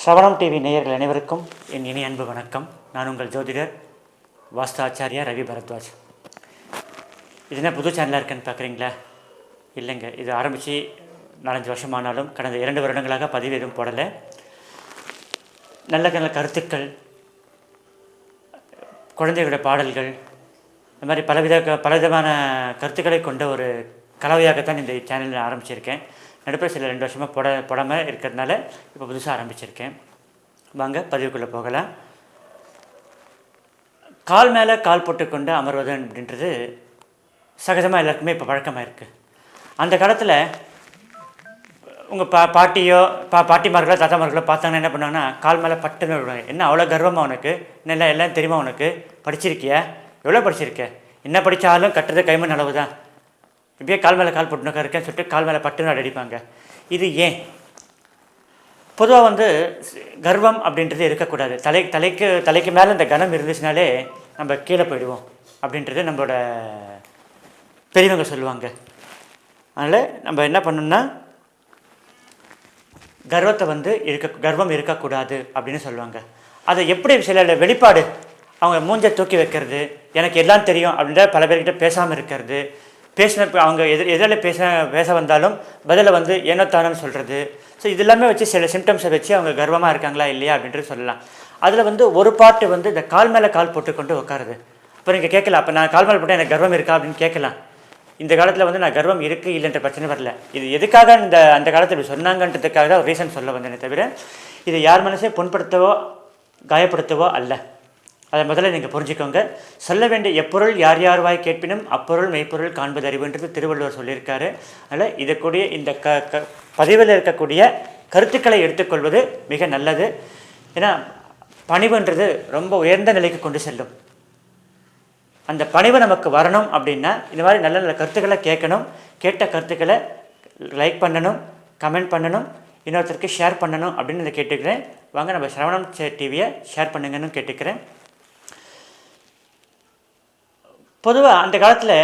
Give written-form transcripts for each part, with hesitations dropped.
ஸ்ரவணம் டிவி நேயர்கள் அனைவருக்கும் என் இனி அன்பு வணக்கம். நான் உங்கள் ஜோதிடர் வாஸ்து ஆச்சாரியா ரவி பரத்வாஜ். இது என்ன புது சேனலாக இருக்குன்னு பார்க்குறீங்களா? இல்லைங்க, இது ஆரம்பித்து 4-5 வருஷமானாலும் கடந்த 2 வருடங்களாக பதிவு எதுவும் போடலை. நல்ல நல்ல கருத்துக்கள், குழந்தைகளோட பாடல்கள், இந்த மாதிரி பலவிதமான கருத்துக்களை கொண்ட ஒரு கலவையாகத்தான் இந்த சேனலில் ஆரம்பிச்சிருக்கேன். நடுப்புற சில 2 வருஷமாக போடாமல் இருக்கிறதுனால இப்போ புதுசாக ஆரம்பிச்சிருக்கேன். வாங்க பதிவுக்குள்ளே போகலாம். கால் மேலே கால் போட்டுக்கொண்டு அமர்வது அப்படின்றது சகஜமாக எல்லாருக்குமே இப்போ பழக்கமாக இருக்குது. அந்த காலத்தில் உங்கள் பாட்டியோ பாட்டிமார்களோ தாத்தாமார்களோ பார்த்தாங்கன்னா என்ன பண்ணுவாங்கன்னா, கால் மேலே பட்டுன்னு விடுவாங்க. என்ன அவ்வளோ கர்வமாக உனக்கு? என்ன எல்லாம் தெரியுமா உனக்கு? படிச்சிருக்கியா? எவ்வளோ படிச்சிருக்க? என்ன படித்தாலும் கட்டுறது கைமண் அளவு தான். இப்படியே கால் மேலே கால் போட்டுனக்கா இருக்கேன்னு சொல்லிட்டு கால் மேலே பட்டுன்னு அடிப்பாங்க. இது ஏன்? பொதுவாக கர்வம் அப்படின்றது இருக்கக்கூடாது. தலைக்கு மேலே இந்த கனம் இருந்துச்சுனாலே நம்ம கீழே போயிடுவோம் அப்படின்றது நம்மளோட பெரியவங்க சொல்லுவாங்க. அதனால் நம்ம என்ன பண்ணணும்னா, கர்வம் இருக்கக்கூடாது அப்படின்னு சொல்லுவாங்க. அதை எப்படி சில வெளிப்பாடு, அவங்க மூஞ்சை தூக்கி வைக்கிறது, எனக்கு எல்லாம் தெரியும் அப்படின்ற பல பேர்கிட்ட பேசாமல் இருக்கிறது, அவங்க எதிரில் பேச வந்தாலும் பதில் ஏனோ தானோன்னு சொல்கிறது. ஸோ இது எல்லாமே வச்சு சில சிம்டம்ஸை வச்சு அவங்க கர்வமாக இருக்காங்களா இல்லையா அப்படின்றது சொல்லலாம். அதில் ஒரு பாட்டு இந்த கால் மேலே கால் போட்டுக்கொண்டு உட்காருது. அப்போ நீங்கள் கேட்கலாம், அப்போ நான் கால் மேலே போட்டால் எனக்கு கர்வம் இருக்கா அப்படின்னு கேட்கலாம். இந்த காலத்தில் நான் கர்வம் இருக்குது இல்லைன்ற பிரச்சனை வரல. இது எதுக்காக அந்த காலத்தில் இப்படி சொன்னாங்கன்றதுக்காக தான் ஒரு ரீசன் சொல்ல வந்தேனே தவிர இது யார் மனசையும் புண்படுத்தவோ காயப்படுத்தவோ அல்ல. அதை முதல்ல நீங்கள் புரிஞ்சுக்கோங்க. சொல்ல வேண்டிய எப்பொருள் யார் யார் வாய் கேட்பினும் அப்பொருள் மெய்ப்பொருள் காண்பது அறிவுன்றது திருவள்ளுவர் சொல்லியிருக்காரு. அதனால் இதற்குரிய இந்த பதிவில் இருக்கக்கூடிய கருத்துக்களை எடுத்துக்கொள்வது மிக நல்லது. ஏன்னா பணிவுன்றது ரொம்ப உயர்ந்த நிலைக்கு கொண்டு செல்லும். அந்த பணிவு நமக்கு வரணும் அப்படின்னா இந்த மாதிரி நல்ல நல்ல கருத்துக்களை கேட்கணும். கேட்ட கருத்துக்களை லைக் பண்ணணும், கமெண்ட் பண்ணணும், இன்னொருத்தருக்கு ஷேர் பண்ணணும் அப்படின்னு நான் கேட்டுக்கிறேன். வாங்க நம்ம ஸ்ரவணம் டிவியை ஷேர் பண்ணுங்கன்னு கேட்டுக்கிறேன். பொதுவாக அந்த காலத்தில்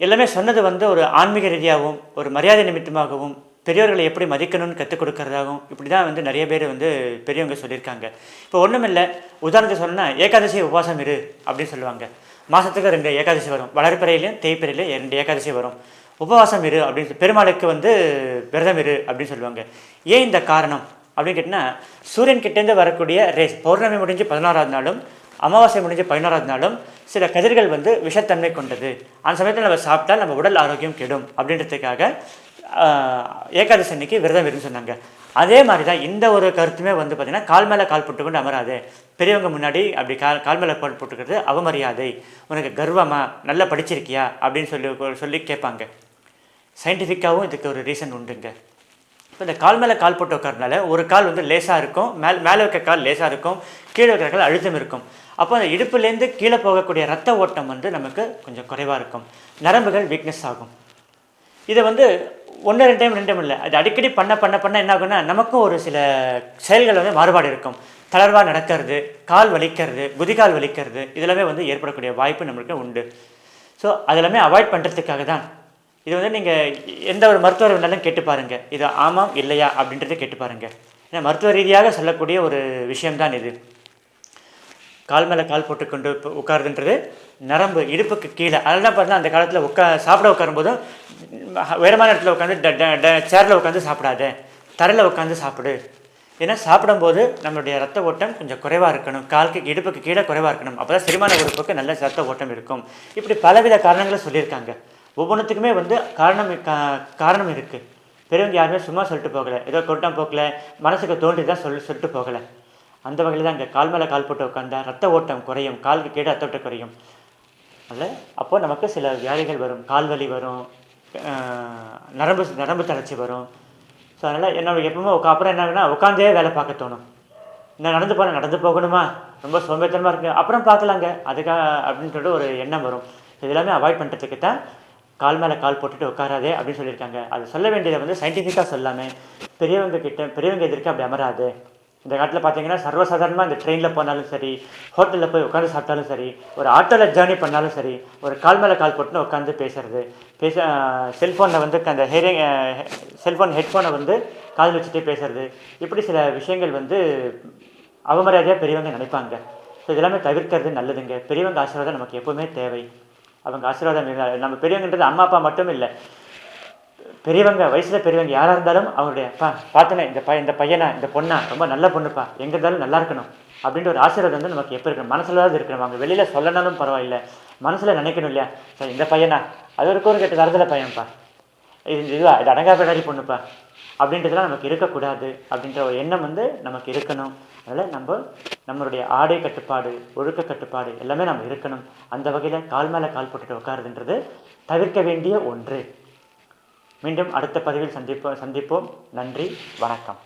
எல்லாமே சொன்னது ஒரு ஆன்மீக ரீதியாகவும் ஒரு மரியாதை நிமித்தமாகவும் பெரியவர்களை எப்படி மதிக்கணும்னு கற்றுக் கொடுக்கறதாகவும் இப்படி தான் நிறைய பேர் பெரியவங்க சொல்லியிருக்காங்க. இப்போ ஒன்றும் இல்லை, உதாரணத்தை சொன்னால் ஏகாதசி உபவாசம் இரு அப்படின்னு சொல்லுவாங்க. மாதத்துக்கு 2 ஏகாதசி வரும். வளர்ப்பிறையிலையும் தேய்ப்பிறையிலையும் 2 ஏகாதசி வரும். உபவாசம் இரு அப்படின்னு பெருமாளுக்கு விரதம் இரு அப்படின்னு சொல்லுவாங்க. ஏன் இந்த காரணம் அப்படின்னு கேட்டிங்கன்னா, சூரியன் கிட்டேருந்து வரக்கூடிய ரேஸ் பௌர்ணமி முடிஞ்சு 16ஆவது நாளும் அமாவாசை முடிஞ்சு 11ஆவது நாளும் சில கதிர்கள் விஷத்தன்மை கொண்டது. அந்த சமயத்தில் நம்ம சாப்பிட்டால் நம்ம உடல் ஆரோக்கியம் கெடும் அப்படின்றதுக்காக ஏகாதசி அன்னைக்கு விரதம் இருன்னு சொன்னாங்க. அதே மாதிரி தான் இந்த ஒரு கருத்துமே பார்த்திங்கன்னா, கால் மேலே கால் போட்டுக்கொண்டு அமராது, பெரியவங்க முன்னாடி அப்படி கால் மேலே கால் போட்டுக்கிறது அவமரியாதை, உனக்கு கர்வமா, நல்லா படிச்சிருக்கியா அப்படின்னு சொல்லி கேட்பாங்க. சயின்டிஃபிக்காகவும் இதுக்கு ஒரு ரீசன் உண்டுங்க. இப்போ இந்த கால் மேலே கால் போட்டு உட்காரனால ஒரு கால் லேசாக இருக்கும், மேலே வைக்க கால் லேசாக இருக்கும், கீழே வைக்கிற கால் அழுத்தம் இருக்கும். அப்போ அந்த இடுப்புலேருந்து கீழே போகக்கூடிய ரத்த ஓட்டம் நமக்கு கொஞ்சம் குறைவாக இருக்கும். நரம்புகள் வீக்னஸ் ஆகும். இதை 1-2 டைம் இல்லை, அது அடிக்கடி பண்ண என்ன ஆகுன்னா, நமக்கும் ஒரு சில செயல்கள் மாறுபாடு இருக்கும். தளர்வாக நடக்கிறது, கால் வலிக்கிறது, குதிகால் வலிக்கிறது, இதெல்லாமே ஏற்படக்கூடிய வாய்ப்பு நம்மளுக்கு உண்டு. ஸோ அதெல்லாமே அவாய்ட் பண்ணுறதுக்காக தான் இது நீங்கள் எந்த ஒரு மருத்துவர் வேணாலும் கேட்டு பாருங்கள், இது ஆமாம் இல்லையா அப்படின்றத கேட்டு பாருங்கள். ஏன்னா மருத்துவ ரீதியாக சொல்லக்கூடிய ஒரு விஷயம்தான் இது. கால் மேலே கால் போட்டுக்கொண்டு உட்காருதுன்றது நரம்பு இடுப்புக்கு கீழே. அதெல்லாம் பார்த்தா அந்த காலத்தில் சாப்பிட உட்காரும்போதும் உயரமான இடத்துல உட்காந்து சேரில் உட்காந்து சாப்பிடாத, தரையில் உட்காந்து சாப்பிடு. ஏன்னா சாப்பிடும்போது நம்மளுடைய ரத்த ஓட்டம் கொஞ்சம் குறைவாக இருக்கணும், இடுப்புக்கு கீழே குறைவாக இருக்கணும். அப்போ தான் செரிமான உறுப்புக்கு நல்ல ரத்த ஓட்டம் இருக்கும். இப்படி பலவித காரணங்களை சொல்லியிருக்காங்க. ஒவ்வொன்றுத்துக்குமே காரணம் இருக்குது. பெரியவங்க யாருமே சும்மா சொல்லிட்டு போகலை, ஏதோ கொட்டம் போக்கலை, மனசுக்கு தோன்றி தான் சொல்லிட்டு போகலை. அந்த வகையில் தான் இங்கே கால் மேலே கால் போட்டு உட்காந்தா ரத்த ஓட்டம் குறையும், காலுக்கு கீழே ரத்த ஓட்டம் குறையும். அதில் அப்போது நமக்கு சில வியாதிகள் வரும், கால் வலி வரும், நரம்பு தளர்ச்சி வரும். ஸோ அதனால் என்னோட எப்பவுமே அப்புறம் என்ன ஆகுனா, உட்காந்தே வேலை பார்க்க தோணும். நான் நடந்து போகணுமா, ரொம்ப சோம்பேத்தனமாக இருக்குது, அப்புறம் பார்க்கலாங்க அதுக்காக அப்படின்னு சொல்லிட்டு ஒரு எண்ணம் வரும். இது எல்லாமே அவாய்ட் பண்ணுறதுக்கு தான் கால் மேலே கால் போட்டுட்டு உட்காராதே அப்படின்னு சொல்லியிருக்காங்க. அது சொல்ல வேண்டியதை சயின்டிஃபிக்காக சொல்லாமல் பெரியவங்க எதிர்க்க அப்படி அமராது, இந்த காலத்தில் பார்த்தீங்கன்னா சர்வசாதாரணமாக இந்த ட்ரெயினில் போனாலும் சரி, ஹோட்டலில் போய் உட்காந்து சாப்பிட்டாலும் சரி, ஒரு ஆட்டோவில் ஜேர்னி பண்ணாலும் சரி, ஒரு கால் மேலே கால் போட்டுன்னு உட்காந்து பேசுறது, செல்ஃபோனில் வந்து அந்த செல்ஃபோன் ஹெட்ஃபோனை வந்து காதில் வச்சுட்டே பேசுறது, இப்படி சில விஷயங்கள் வந்து அவமரியாதையாக பெரியவங்க நினைப்பாங்க. ஸோ இதெல்லாமே தவிர்க்கிறது நல்லதுங்க. பெரியவங்க ஆசீர்வாதம் நமக்கு எப்போவுமே தேவை. அவங்க ஆசீர்வாதம் நம்ம பெரியவங்கன்றது அம்மா அப்பா மட்டும் இல்லை, பெரியவங்க வயசில் பெரியவங்க யாராக இருந்தாலும் அவருடைய பார்த்தனே இந்த பையனா இந்த பொண்ணா ரொம்ப நல்ல பொண்ணுப்பா, எங்கே இருந்தாலும் நல்லா இருக்கணும் அப்படின்ற ஒரு ஆசீர்வாதம் வந்து நமக்கு எப்போ இருக்கணும், மனசில் இருக்கணும். அவங்க வெளியில் சொல்லனாலும் பரவாயில்லை, மனசில் நினைக்கணும் இல்லையா, சார் இந்த பையனா அது ஒரு கூறு கேட்டு தரதில்ல பையன்ப்பா, இது அடங்காப்பிடாரி பொண்ணுப்பா அப்படின்றதுலாம் நமக்கு இருக்கக்கூடாது. அப்படின்ற ஒரு எண்ணம் வந்து நமக்கு இருக்கணும். அதனால் நம்மளுடைய ஆடை கட்டுப்பாடு, ஒழுக்க கட்டுப்பாடு எல்லாமே நம்ம இருக்கணும். அந்த வகையில் கால் மேலே கால் போட்டுட்டு உட்காருதுன்றது தவிர்க்க வேண்டிய ஒன்று. மீண்டும் அடுத்த பதிவில் சந்திப்போம். நன்றி, வணக்கம்.